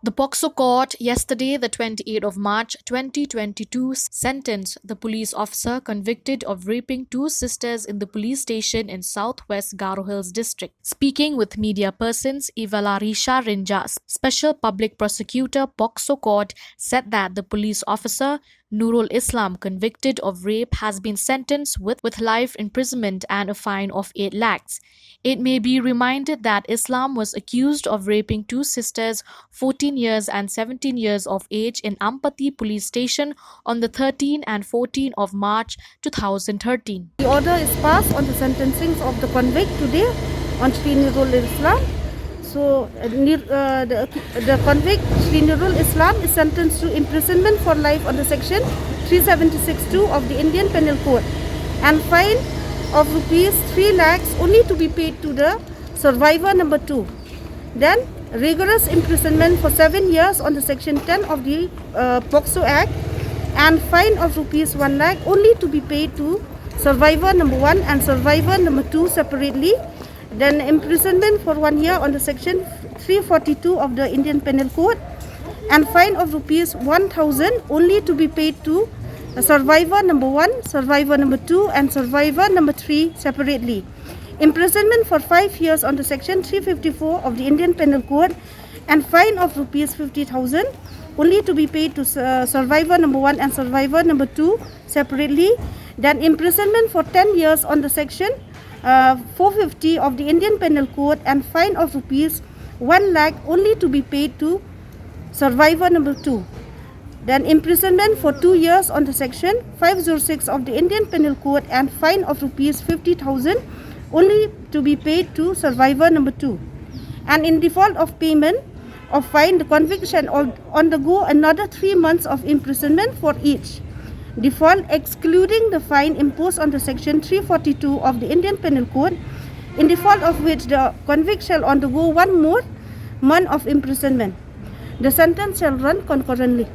The POCSO court yesterday, the 28th of March 2022, sentenced the police officer convicted of raping two sisters in the police station in southwest Garo Hills district. Speaking with media persons, Ivalarisha Rinja, Special Public Prosecutor, POCSO court, said that the police officer Nurul Islam, convicted of rape, has been sentenced with life imprisonment and a fine of 8 lakhs. It may be reminded that Islam was accused of raping two sisters, 14 years and 17 years of age, in Ampati police station on the 13th and 14th of March 2013. The order is passed on the sentencing of the convict today on Shri Nurul Islam. So, the convict Shri Nurul Islam is sentenced to imprisonment for life under section 376(2) of the Indian Penal Code and fine of rupees 3 lakhs only to be paid to the survivor number 2. Then rigorous imprisonment for 7 years on the section 10 of the POCSO Act and fine of rupees 1 lakh only to be paid to survivor number 1 and survivor number 2 separately. Then imprisonment for 1 year on the section 342 of the Indian Penal Code and fine of rupees 1,000 only to be paid to survivor number 1, survivor number 2 and survivor number 3 separately. Imprisonment for 5 years on the section 354 of the Indian Penal Code and fine of rupees 50,000 only to be paid to survivor number 1 and survivor number 2 separately. Then imprisonment for 10 years on the section 450 of the Indian Penal Code and fine of rupees 1 lakh only to be paid to survivor number 2. Then imprisonment for 2 years on the section 506 of the Indian Penal Code and fine of rupees 50,000 only to be paid to survivor number 2. And in default of payment of fine, the convict shall undergo another 3 months of imprisonment for each. Default excluding the fine imposed on the section 342 of the Indian Penal Code, in default of which the convict shall undergo 1 more month of imprisonment. The sentence shall run concurrently.